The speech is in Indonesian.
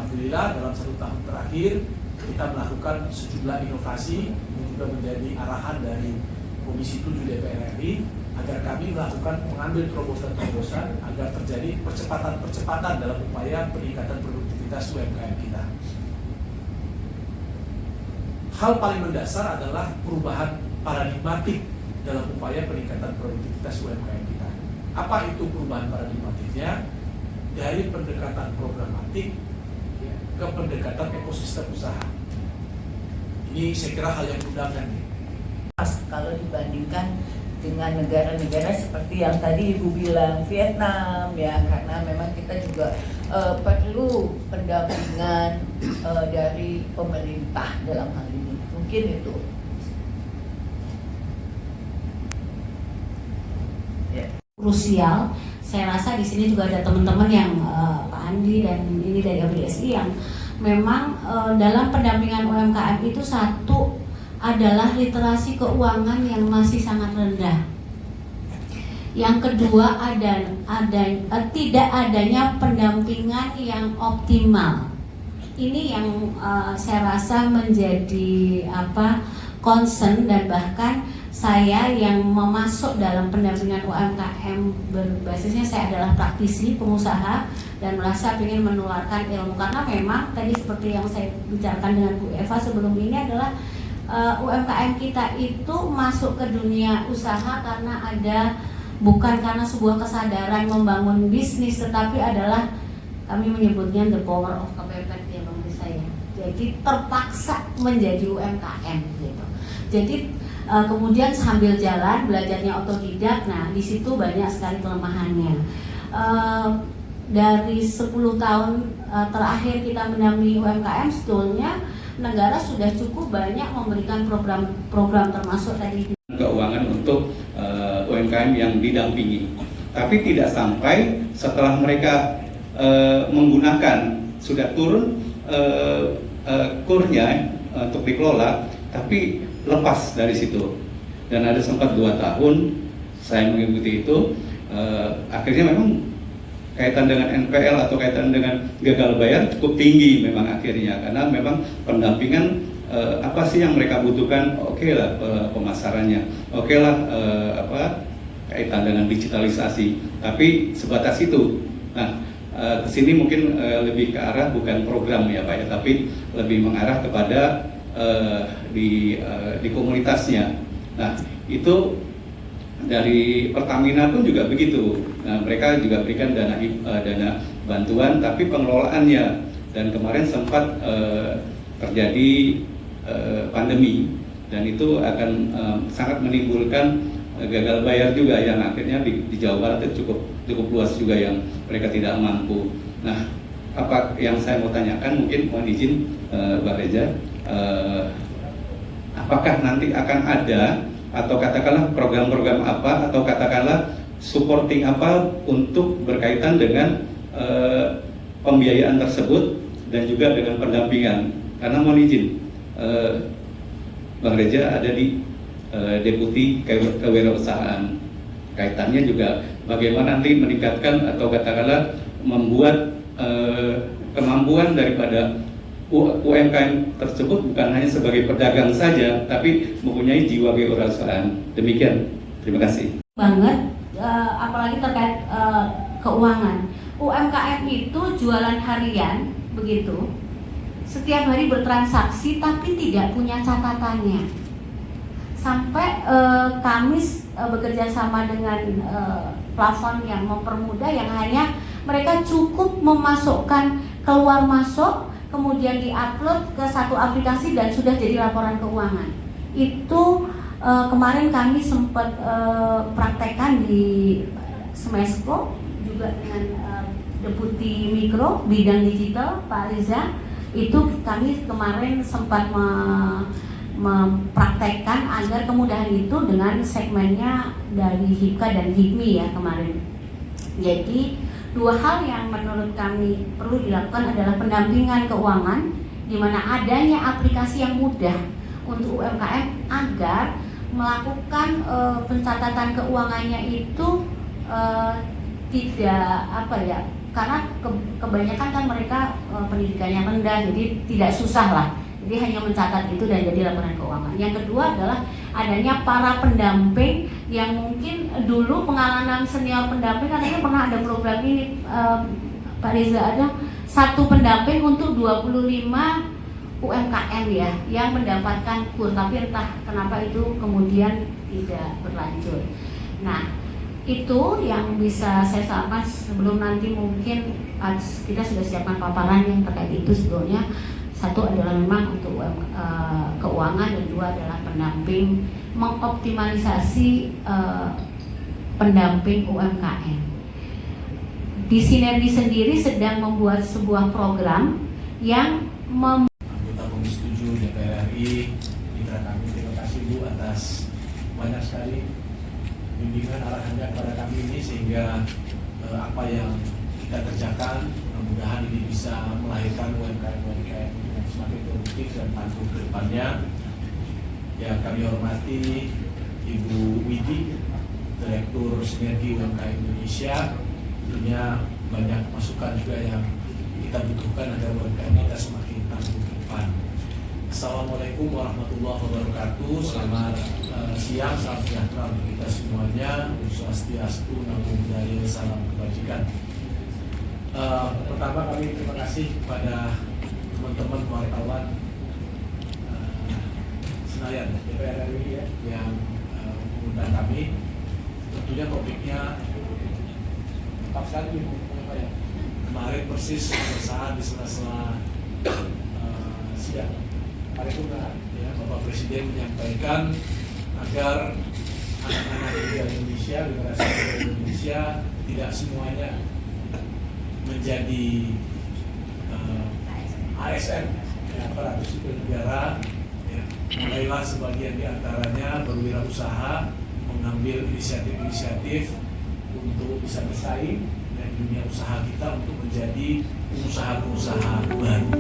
alhamdulillah dalam 1 tahun terakhir kita melakukan sejumlah inovasi yang juga menjadi arahan dari Komisi 7 DPR RI agar kami melakukan mengambil terobosan-terobosan agar terjadi percepatan-percepatan dalam upaya peningkatan produktivitas UMKM kita. Hal paling mendasar adalah perubahan paradigmatik dalam upaya peningkatan produktivitas UMKM kita. Apa itu perubahan paradigmatiknya? Dari pendekatan programatik ke pendekatan ekosistem usaha. Ini saya kira hal yang undangan. Kalau dibandingkan dengan negara-negara seperti yang tadi Ibu bilang Vietnam ya, karena memang kita juga perlu pendampingan dari pemerintah dalam hal ini. Mungkin itu. Krusial. Saya rasa di sini juga ada teman-teman yang Pak Andi dan ini dari ABDSI yang memang dalam pendampingan UMKM itu satu adalah literasi keuangan yang masih sangat rendah. Yang kedua tidak adanya pendampingan yang optimal. Ini yang saya rasa menjadi concern, dan bahkan saya yang memasuk dalam pendampingan UMKM berbasisnya saya adalah praktisi, pengusaha, dan merasa ingin menularkan ilmu, karena memang tadi seperti yang saya bicarakan dengan Bu Eva sebelum ini adalah UMKM kita itu masuk ke dunia usaha bukan karena sebuah kesadaran membangun bisnis, tetapi adalah kami menyebutnya the power of kepepet ya Bang saya. Jadi terpaksa menjadi UMKM gitu. Jadi kemudian sambil jalan belajarnya otodidak. Nah, di situ banyak sekali kelemahannya. Dari 10 tahun terakhir kita mendampingi UMKM, sebetulnya negara sudah cukup banyak memberikan program termasuk tadi keuangan untuk UMKM yang didampingi. Tapi tidak sampai setelah mereka menggunakan sudah turun kurnya untuk dikelola, tapi lepas dari situ. Dan ada sempat 2 tahun saya mengikuti itu, akhirnya memang kaitan dengan NPL atau kaitan dengan gagal bayar cukup tinggi memang akhirnya, karena memang pendampingan apa sih yang mereka butuhkan, oke lah pemasarannya, oke lah kaitan dengan digitalisasi, tapi sebatas itu. Nah, kesini mungkin lebih ke arah bukan program ya Pak ya, tapi lebih mengarah kepada di komunitasnya. Nah, itu dari Pertamina pun juga begitu. Nah, mereka juga berikan dana bantuan, tapi pengelolaannya, dan kemarin sempat terjadi pandemi, dan itu akan sangat menimbulkan gagal bayar juga yang akhirnya di Jawa Barat itu cukup luas juga yang mereka tidak mampu. Nah, apa yang saya mau tanyakan, mungkin mohon izin Mbak Reza, apakah nanti akan ada atau katakanlah program-program apa atau katakanlah supporting apa untuk berkaitan dengan pembiayaan tersebut dan juga dengan pendampingan? Karena mohon izin, Bang Reza ada di Deputi Kewirausahaan, kaitannya juga bagaimana nanti meningkatkan atau katakanlah membuat kemampuan daripada UMKM tersebut bukan hanya sebagai pedagang saja, tapi mempunyai jiwa kewirausahaan. Demikian, terima kasih. Banget, apalagi terkait keuangan. UMKM itu jualan harian, begitu. Setiap hari bertransaksi, tapi tidak punya catatannya. Sampai kami bekerja sama dengan platform yang mempermudah, yang hanya mereka cukup memasukkan keluar masuk, kemudian diupload ke satu aplikasi dan sudah jadi laporan keuangan. Itu kemarin kami sempat praktekkan di Smesco juga dengan Deputi Mikro bidang digital Pak Riza. Itu kami kemarin sempat mempraktekkan agar kemudahan itu dengan segmennya dari HIPKA dan HIPMI ya kemarin. Jadi 2 hal yang menurut kami perlu dilakukan adalah pendampingan keuangan, di mana adanya aplikasi yang mudah untuk UMKM agar melakukan pencatatan keuangannya itu tidak karena kebanyakan kan mereka pendidikannya rendah, jadi tidak susah lah. Jadi hanya mencatat itu dan jadi laporan keuangan. Yang kedua adalah adanya para pendamping yang mungkin dulu pengalaman senior pendamping, katanya pernah ada program ini Pak Reza, ada satu pendamping untuk 25 UMKM ya yang mendapatkan kur, tapi entah kenapa itu kemudian tidak berlanjut. Nah, itu yang bisa saya sampaikan sebelum nanti mungkin kita sudah siapkan paparan yang terkait itu. Sebelumnya satu adalah memang untuk keuangan dan dua adalah pendamping, mengoptimalisasi pendamping UMKM. Di Sinergi sendiri sedang membuat sebuah program yang anggota Komisi 7 DPR RI, mitra kami, terima kasih Bu atas banyak sekali bimbingan arahannya kepada kami ini, sehingga apa yang kita kerjakan mudah-mudahan ini bisa melahirkan UMKM yang semakin produktif dan tangguh ke depannya. Ya, kami hormati Ibu Widi, Direktur Sinergi UMKM Indonesia. Tentunya banyak masukan juga yang kita butuhkan agar UMKM kita semakin tangguh ke depan. Assalamualaikum warahmatullahi wabarakatuh. Selamat siang, salam sejahtera untuk kita semuanya. Om Swastiastu, Namo Buddhaya, salam kebajikan. Pertama kami terima kasih kepada teman-teman wartawan Senayan DPR RI ya, yang mengundang kami. Tentunya topiknya tepat sekali ya. Kemarin persis saat di sela-sela sidang paripurna ya, Bapak Presiden menyampaikan agar anak-anak muda Indonesia, generasi muda Indonesia tidak semuanya menjadi ASN, aparatur sipil negara. Ya, mulailah sebagian diantaranya berwirausaha, mengambil inisiatif-inisiatif untuk bisa bersaing dan dunia usaha kita untuk menjadi pengusaha-pengusaha baru.